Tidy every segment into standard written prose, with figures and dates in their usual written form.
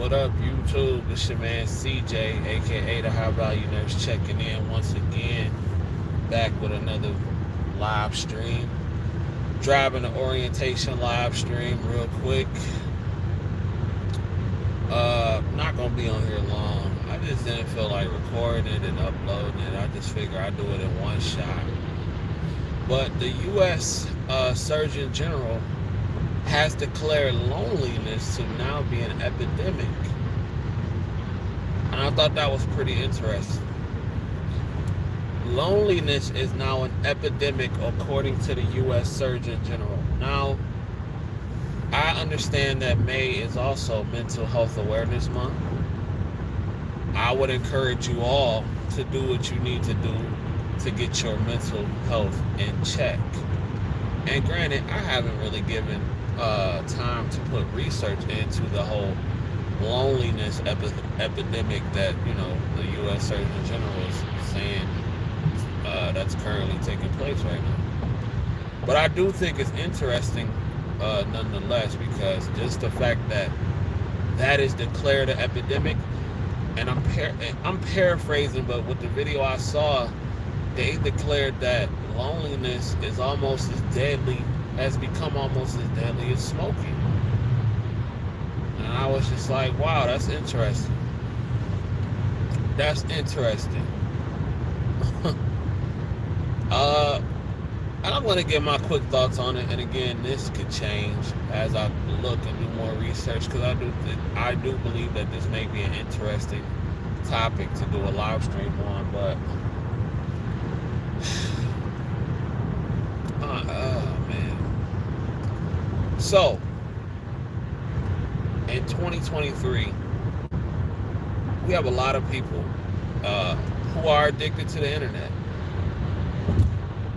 What up, YouTube? It's your man CJ, aka the High Value Nurse, checking in once again. Back with another live stream. Driving the orientation live stream real quick. Not gonna be on here long. I just didn't feel like recording it and uploading it. I just figure I'd do it in one shot. But the U.S. Surgeon General has declared loneliness to now be an epidemic. And I thought that was pretty interesting. Loneliness is now an epidemic according to the U.S. Surgeon General. Now, I understand that May is also Mental Health Awareness Month. I would encourage you all to do what you need to do to get your mental health in check. And granted, I haven't really given time to put research into the whole loneliness epidemic that the U.S. Surgeon General is saying that's currently taking place right now. But I do think it's interesting nonetheless, because just the fact that that is declared an epidemic, and I'm paraphrasing, but with the video I saw, they declared that loneliness is almost as deadly, has become almost as deadly as smoking. And I was just like, wow, that's interesting. That's interesting. I'm going to give my quick thoughts on it. And again, this could change as I look and do more research, because I do believe that this may be an interesting topic to do a live stream on. But man. So, in 2023, we have a lot of people who are addicted to the internet.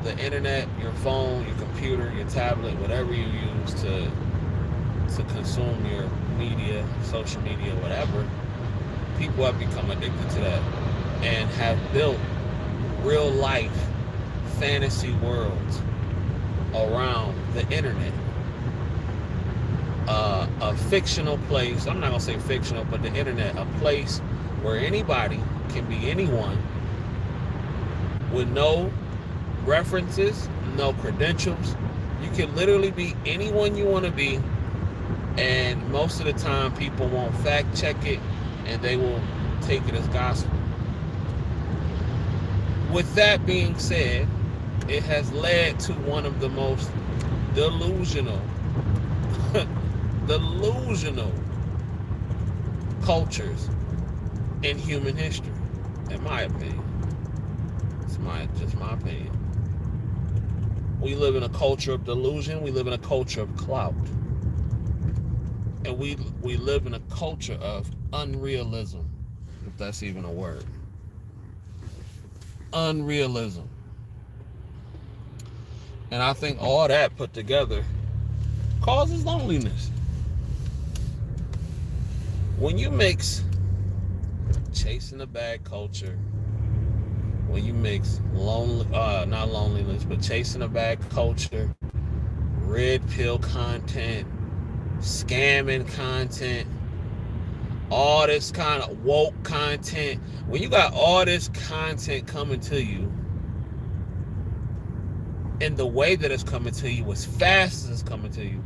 The internet, your phone, your computer, your tablet, whatever you use to consume your media, social media, whatever, people have become addicted to that and have built real life fantasy worlds around the internet. A fictional place, I'm not going to say fictional, but the internet, a place where anybody can be anyone with no references, no credentials. You can literally be anyone you want to be, and most of the time people won't fact check it and they will take it as gospel. With that being said, it has led to one of the most delusional cultures in human history, in my opinion. It's just my opinion. We live in a culture of delusion. We live in a culture of clout. And we live in a culture of unrealism, if that's even a word. Unrealism. And I think all that put together causes loneliness. When you mix chasing the bag culture, when you mix not loneliness, but chasing the bag culture, red pill content, scamming content, all this kind of woke content, when you got all this content coming to you, and the way that it's coming to you, as fast as it's coming to you,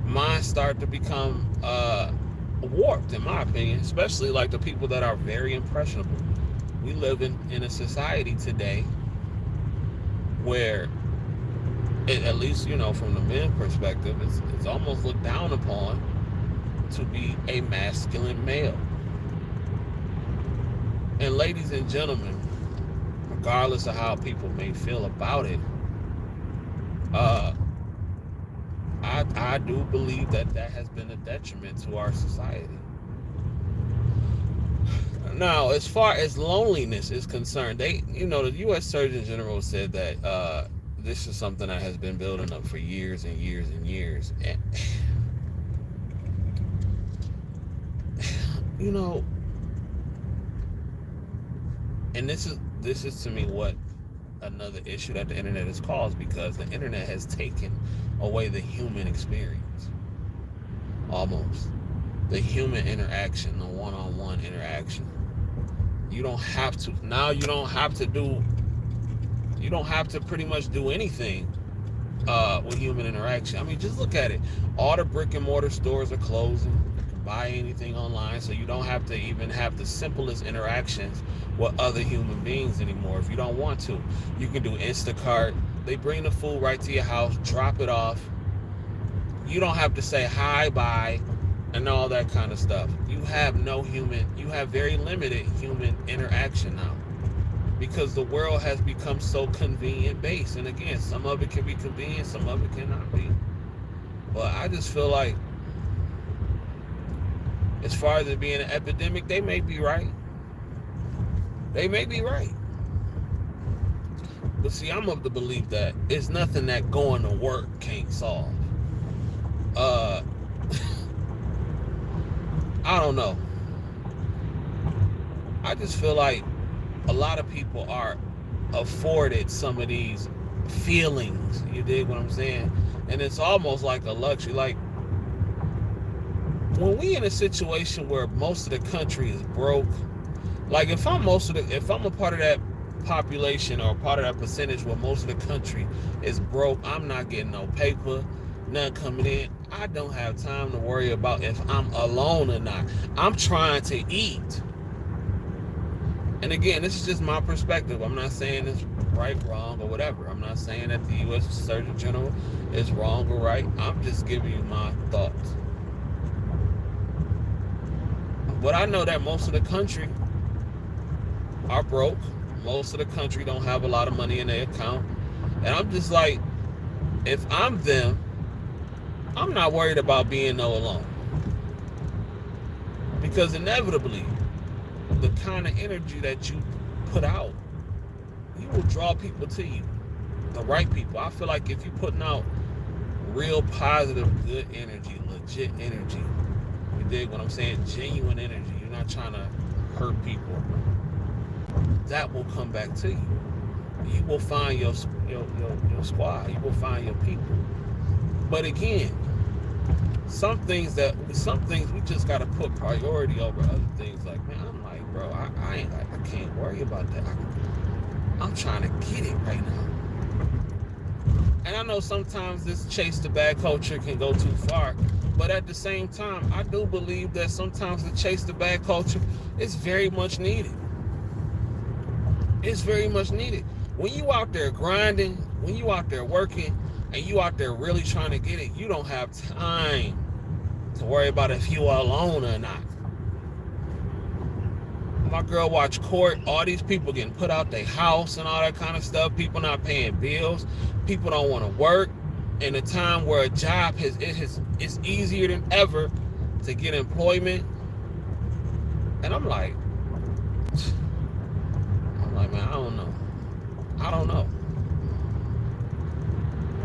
minds start to become warped, in my opinion, especially like the people that are very impressionable. We live in a society today where, at least, from the men's perspective, it's almost looked down upon to be a masculine male. And ladies and gentlemen, regardless of how people may feel about it, I do believe that has been a detriment to our society. Now, as far as loneliness is concerned, the U.S. Surgeon General said that this is something that has been building up for years and years and years. And, and this is to me what another issue that the internet has caused, because the internet has taken away the human experience. Almost. the human interaction, the one-on-one interaction. You don't have to, now you don't have to pretty much do anything with human interaction. I mean, just look at it. All the brick and mortar stores are closing. You can buy anything online, so you don't have to even have the simplest interactions with other human beings anymore. If you don't want to, you can do Instacart. They bring the food right to your house, drop it off. You don't have to say hi, bye, and all that kind of stuff. You have very limited human interaction now, because the world has become so convenient based. And again, some of it can be convenient, some of it cannot be. But I just feel like, as far as it being an epidemic, they may be right. They may be right. But see, I'm of the belief that it's nothing that going to work can't solve. I don't know. I just feel like a lot of people are afforded some of these feelings. You dig what I'm saying? And it's almost like a luxury. Like, when we in a situation where most of the country is broke, like if I'm a part of that population or part of that percentage where most of the country is broke, I'm not getting no paper, none coming in. I don't have time to worry about if I'm alone or not. I'm trying to eat. And again, this is just my perspective. I'm not saying it's right, wrong, or whatever. I'm not saying that the U.S. Surgeon General is wrong or right. I'm just giving you my thoughts. But I know that most of the country are broke. Most of the country don't have a lot of money in their account. And I'm just like, if I'm them, I'm not worried about being no alone. Because inevitably, the kind of energy that you put out, you will draw people to you. The right people. I feel like if you're putting out real positive, good energy, legit energy, you dig what I'm saying? Genuine energy. You're not trying to hurt people. That will come back to you. You will find your squad. You will find your people. But again, some things we just gotta put priority over other things. Like, man, I'm like, bro, I can't worry about that. I'm trying to get it right now. And I know sometimes this chase the bag culture can go too far, but at the same time, I do believe that sometimes the chase the bag culture is very much needed. It's very much needed. When you out there grinding, when you out there working, and you out there really trying to get it, you don't have time to worry about if you are alone or not. My girl watch court, all these people getting put out their house and all that kind of stuff. People not paying bills. People don't want to work. In a time where a job it's easier than ever to get employment. And I'm like, man, I don't know.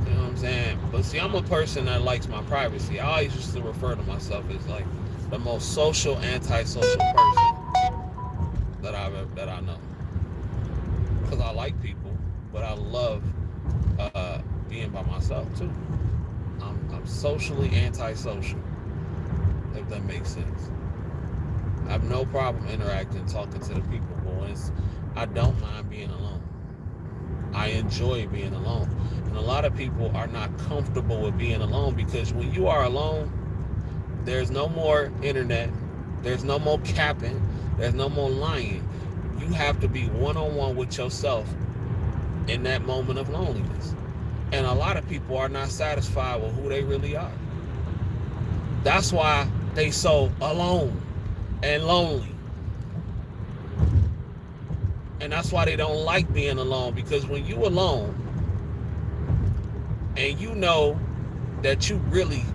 You know what I'm saying? But see, I'm a person that likes my privacy. I always used to refer to myself as like the most social, antisocial person that I know. Because I like people, but I love being by myself too. I'm socially antisocial, if that makes sense. I have no problem interacting, talking to the people, boys. I don't mind being alone. I enjoy being alone. And a lot of people are not comfortable with being alone, because when you are alone, there's no more internet, there's no more capping, there's no more lying. You have to be one-on-one with yourself in that moment of loneliness. And a lot of people are not satisfied with who they really are. That's why they so alone and lonely. And that's why they don't like being alone, because when you alone and you know that you really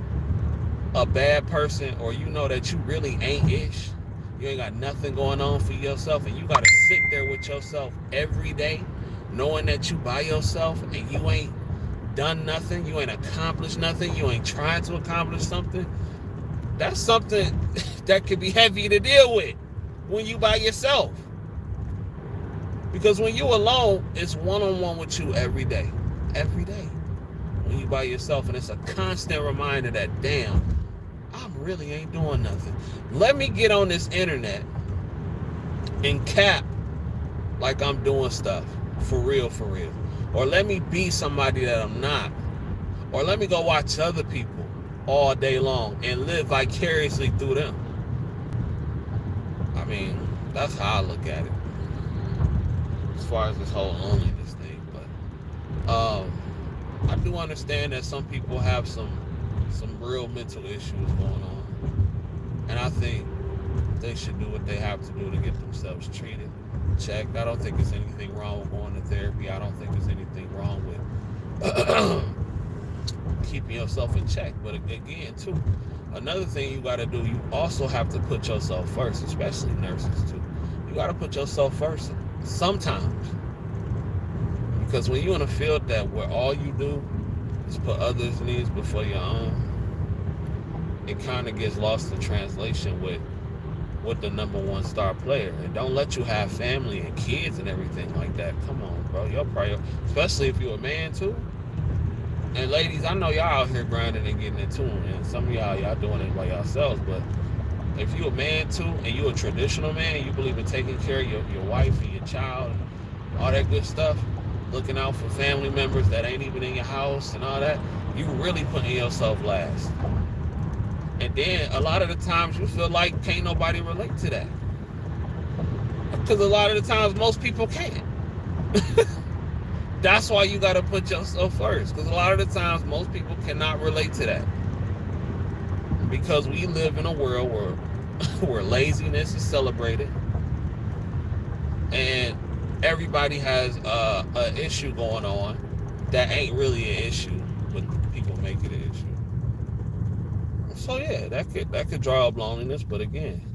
a bad person, or you know that you really ain't ish, you ain't got nothing going on for yourself, and you got to sit there with yourself every day knowing that you by yourself and you ain't done nothing, you ain't accomplished nothing, you ain't trying to accomplish something, that's something that could be heavy to deal with when you by yourself. Because when you alone, it's one-on-one with you every day. Every day. When you by yourself, and it's a constant reminder that, damn, I really ain't doing nothing. Let me get on this internet and cap like I'm doing stuff for real, for real. Or let me be somebody that I'm not. Or let me go watch other people all day long and live vicariously through them. I mean, that's how I look at it as far as this whole loneliness thing. But I do understand that some people have some real mental issues going on, and I think they should do what they have to do to get themselves treated, checked. I don't think there's anything wrong with going to therapy. I don't think there's anything wrong with keeping yourself in check. But again, too, another thing you got to do, you also have to put yourself first, especially nurses too. You got to put yourself first sometimes, because when you're in a field that where all you do is put others' needs before your own, it kind of gets lost in translation with the number one star player. And don't let you have family and kids and everything like that. Come on, bro. Your priority, especially if you're a man too. And ladies, I know y'all out here grinding and getting into it, and some of y'all doing it by yourselves. But if you're a man too, and you're a traditional man, you believe in taking care of your wife and your child, and all that good stuff, looking out for family members that ain't even in your house and all that, you really putting yourself last. And then a lot of the times you feel like can't nobody relate to that. Because a lot of the times most people can't. That's why you got to put yourself first. Because a lot of the times most people cannot relate to that. Because we live in a world where laziness is celebrated. And everybody has an issue going on that ain't really an issue, but people make it an issue. So yeah, that could draw up loneliness, but again,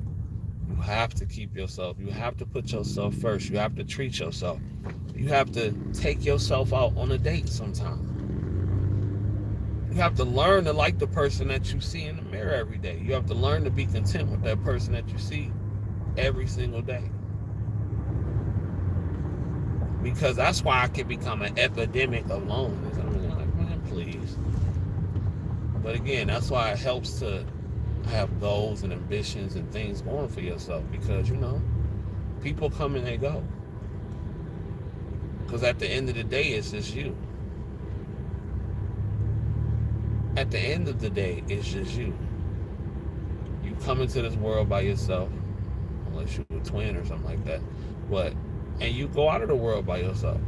you have to keep yourself. You have to put yourself first. You have to treat yourself. You have to take yourself out on a date sometime. You have to learn to like the person that you see in the mirror every day. You have to learn to be content with that person that you see every single day. Because that's why I can become an epidemic of loneliness. I mean, like, man, please. But again, that's why it helps to have goals and ambitions and things going for yourself, because people come and they go. Because at the end of the day, it's just you. At the end of the day, it's just you. You come into this world by yourself, unless you're a twin or something like that. And you go out of the world by yourself.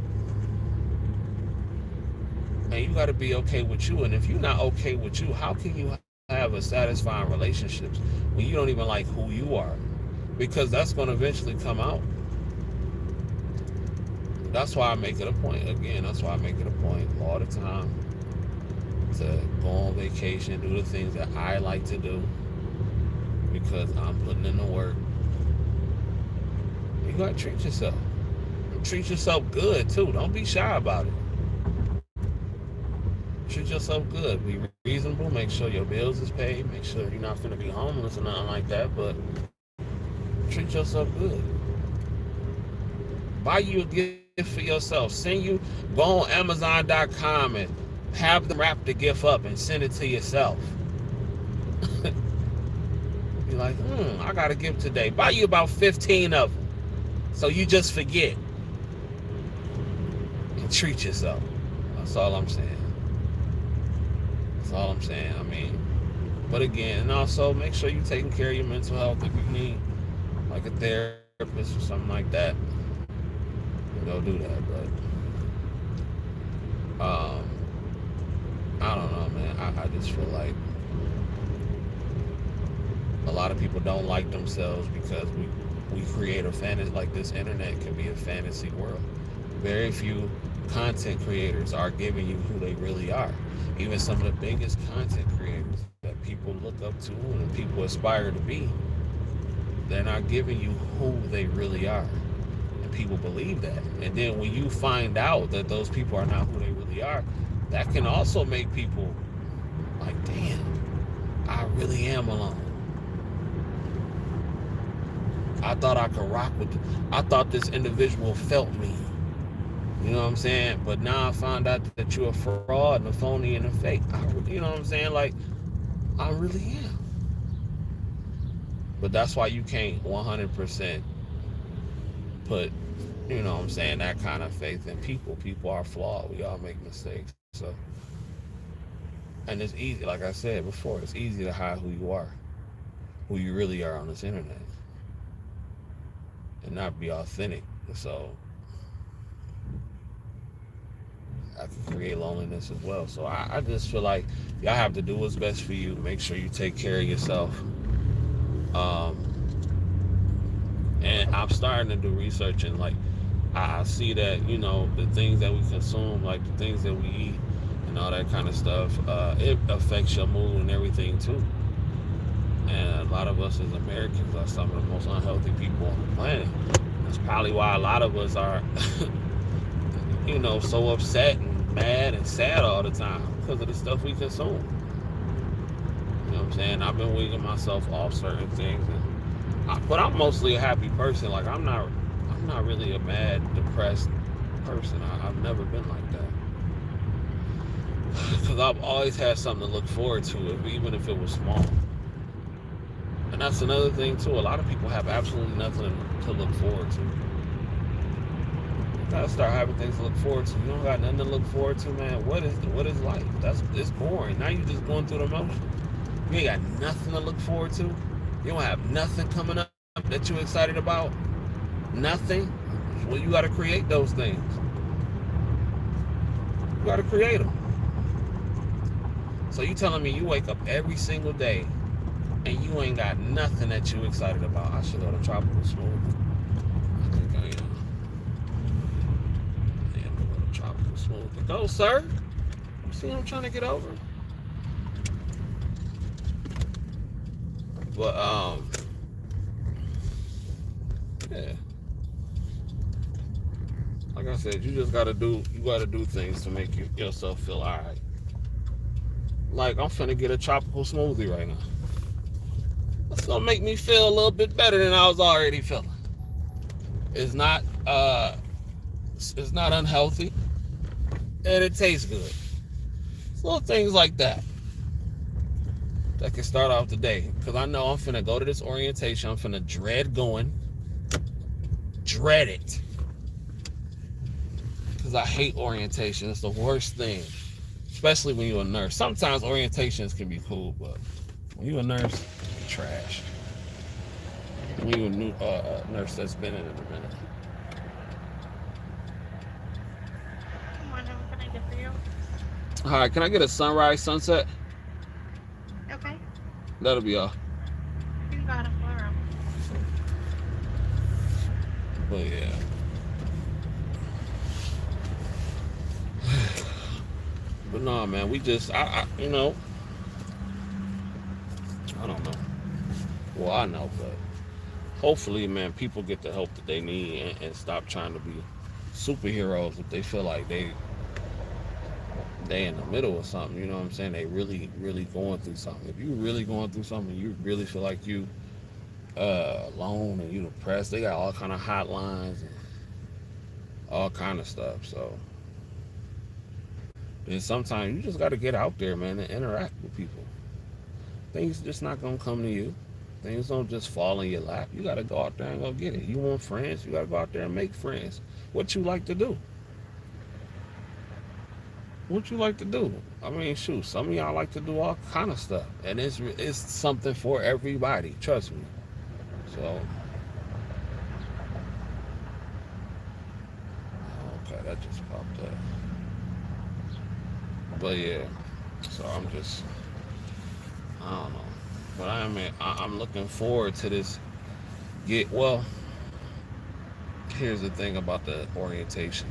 And you got to be okay with you. And if you're not okay with you, how can you have a satisfying relationships when you don't even like who you are? Because that's going to eventually come out. That's why I make it a point. Again, that's why I make it a point all the time to go on vacation, do the things that I like to do, because I'm putting in the work. You got to treat yourself. Treat yourself good too. Don't be shy about it. Treat yourself good. Be reasonable. Make sure your bills is paid. Make sure you're not going to be homeless or nothing like that. But treat yourself good. Buy you a gift for yourself. Go on Amazon.com and have them wrap the gift up and send it to yourself. Be like, I got a gift today. Buy you about 15 of them, so you just forget. And treat yourself. That's all I'm saying. That's all I'm saying. I mean, but again, and also make sure you're taking care of your mental health. If you need like a therapist or something like that, go do that. But I don't know, man. I just feel like a lot of people don't like themselves because we create a fantasy. Like, this internet can be a fantasy world. Very few content creators are giving you who they really are. Even some of the biggest content creators that people look up to and people aspire to be, they're not giving you who they really are. And people believe that. And then when you find out that those people are not who they really are, that can also make people like, damn, I really am alone. I thought I could rock with it. I thought this individual felt me. You know what I'm saying? But now I found out that you're a fraud and a phony and a fake. You know what I'm saying? Like, I really am. But that's why you can't 100% put, you know what I'm saying, that kind of faith in people. People are flawed. We all make mistakes. So, and it's easy, like I said before, it's easy to hide who you are, who you really are on this internet, and not be authentic. So, I can create loneliness as well. So, I just feel like y'all have to do what's best for you. Make sure you take care of yourself. Um, and I'm starting to do research, and like I see that, you know, the things that we consume, like the things that we eat and all that kind of stuff, it affects your mood and everything too. And a lot of us as Americans are some of the most unhealthy people on the planet. That's probably why a lot of us are, you know, so upset and mad and sad all the time because of the stuff we consume. You know what I'm saying? I've been weaning myself off certain things, but I'm mostly a happy person. Like I'm not really a mad, depressed person. I've never been like that because I've always had something to look forward to, even if it was small. And that's another thing too. A lot of people have absolutely nothing to look forward to. You gotta start having things to look forward to. You don't got nothing to look forward to, man. What is life? It's boring. Now you just going through the motions. You ain't got nothing to look forward to. You don't have nothing coming up that you're excited about. Nothing. Well, you got to create those things. You got to create them. So you telling me you wake up every single day and you ain't got nothing that you excited about? I should go to tropical smoothie. I think I am. I am going to go to tropical smoothie. Go, sir. You see what I'm trying to get over? But yeah. Like I said, you gotta do things to make yourself feel alright. Like I'm finna get a tropical smoothie right now. That's gonna make me feel a little bit better than I was already feeling. It's not it's not unhealthy, and it tastes good. It's little things like that can start off the day. Because I know I'm finna go to this orientation. I'm finna dread going. Dread it. Because I hate orientation. It's the worst thing. Especially when you're a nurse. Sometimes orientations can be cool, but when you're a nurse, you're trash. When you're a new nurse that's been in it a minute. Good morning. What can I get for you? Alright, can I get a sunrise, sunset? Okay. That'll be all. You got a floral. But yeah. But no, man, we just, you know, I don't know. Well, I know, but hopefully, man, people get the help that they need and stop trying to be superheroes if they feel like they in the middle of something. You know what I'm saying? They really, really going through something. If you really going through something, you really feel like you alone and you depressed. They got all kind of hotlines and all kind of stuff. So then sometimes you just got to get out there, man, and interact with people. Things just not gonna come to you. Things don't just fall in your lap. You got to go out there and go get it. You want friends? You got to go out there and make friends. What you like to do? What you like to do? I mean, shoot, some of y'all like to do all kind of stuff, and it's something for everybody. Trust me. So, okay, that just popped up. But yeah, so I don't know. But I'm looking forward to this. Well, here's the thing about the orientation.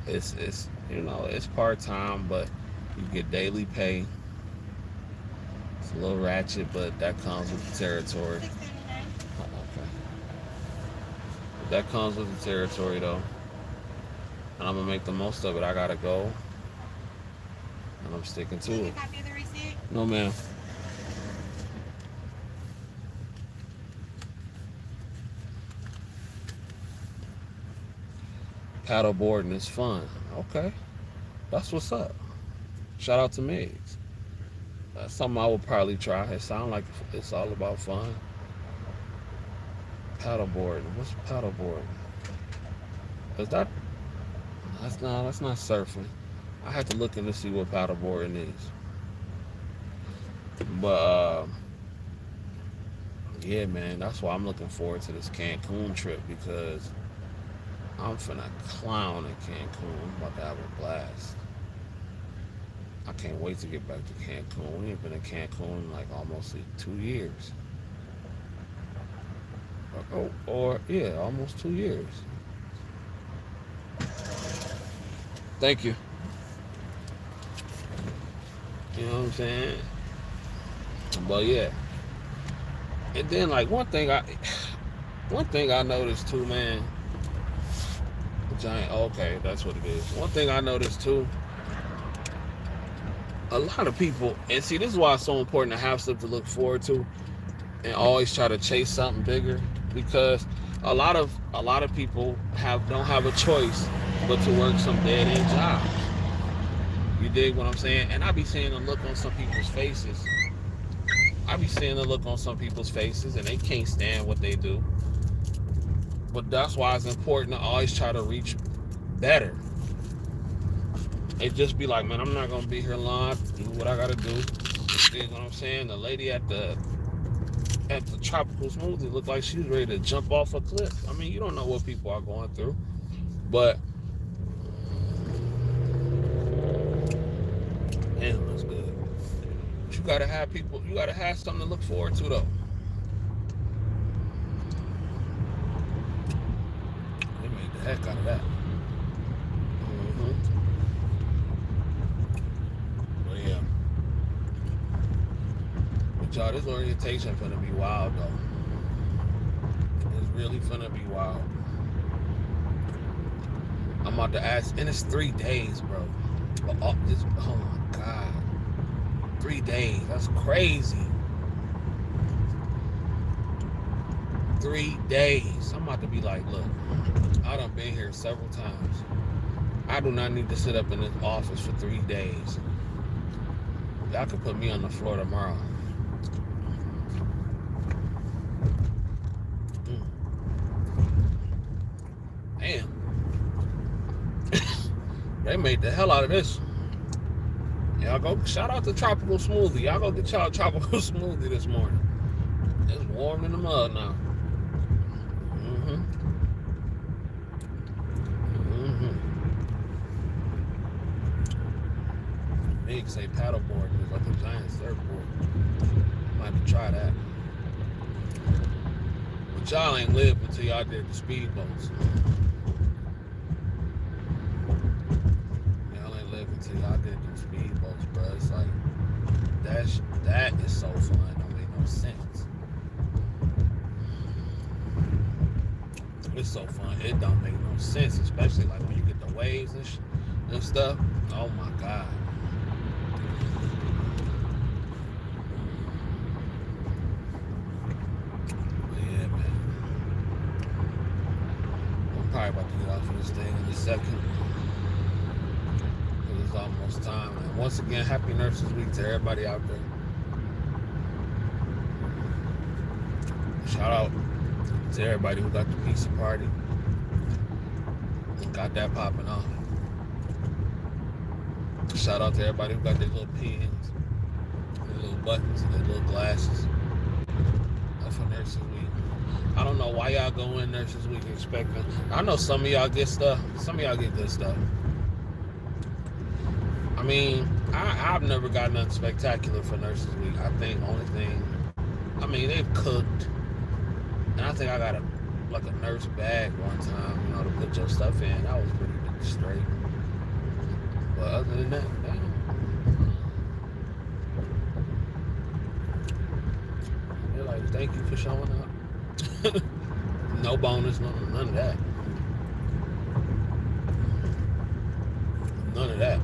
It's you know, it's part time, but you get daily pay. It's a little ratchet, but that comes with the territory. $6.99. Okay. But that comes with the territory, though, and I'm gonna make the most of it. I gotta go, and I'm sticking to Take a it. copy of the receipt. No, man. Paddle boarding is fun. Okay, that's what's up. Shout out to Migs. That's something I would probably try. It sounds like it's all about fun. Paddleboard. What's paddleboard? Is that that's not surfing. I have to look in to see what paddleboarding is. But yeah, man, that's why I'm looking forward to this Cancun trip because I'm finna clown in Cancun. I'm about to have a blast. I can't wait to get back to Cancun. We ain't been in Cancun in like almost 2 years. Or yeah, almost 2 years. Thank you. You know what I'm saying? But yeah. And then like one thing I noticed too, man. Giant. Okay, that's what it is. One thing I noticed too. A lot of people, and see, this is why it's so important to have stuff to look forward to, and always try to chase something bigger, because a lot of people don't have a choice but to work some dead end jobs. You dig what I'm saying? And I be seeing the look on some people's faces. I be seeing the look on some people's faces, and they can't stand what they do. But that's why it's important to always try to reach better. It just be like, man, I'm not gonna be here long. Do what I gotta do. You know what I'm saying? The lady at the tropical smoothie looked like she was ready to jump off a cliff. I mean, you don't know what people are going through, but damn, that's good. But you gotta have people. You gotta have something to look forward to, though. They made the heck out of that. But yeah. But y'all, this orientation finna be wild though. It's really finna be wild. I'm about to ask, and it's 3 days, bro. But oh my god, 3 days. That's crazy. 3 days. I'm about to be like, look, I done been here several times. I do not need to sit up in this office for 3 days. Y'all could put me on the floor tomorrow. Damn. They made the hell out of this. Y'all go, shout out to Tropical Smoothie. Y'all go get y'all a Tropical Smoothie this morning. It's warm in the mud now. Big say paddleboard is like a giant surfboard. Might have to try that. But y'all ain't lived until y'all did the speedboats. Y'all ain't lived until y'all did the speedboats, bro. It's like that is so fun. Don't make no sense. It's so fun. It don't make no sense, especially like when you get the waves and stuff. Oh my god. Probably about to get off of this thing in a second because it's almost time. And once again, happy Nurses Week to everybody out there. Shout out to everybody who got the pizza party and got that popping off. Shout out to everybody who got their little pins, their little buttons, and their little glasses. That's for Nurses Week. I don't know why y'all go in Nurses Week expecting. I know some of y'all get stuff. Some of y'all get good stuff. I mean, I've never got nothing spectacular for Nurses Week. I think only thing, I mean, they've cooked. And I think I got a nurse bag one time, to put your stuff in. That was pretty straight. But other than that, damn. They're like, thank you for showing up. No bonus, none of that. None of that.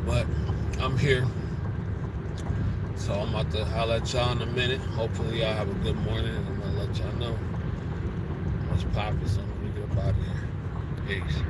But I'm here. So I'm about to holler at y'all in a minute. Hopefully y'all have a good morning, and I'm gonna let y'all know what's popping so we get up out of here. Peace.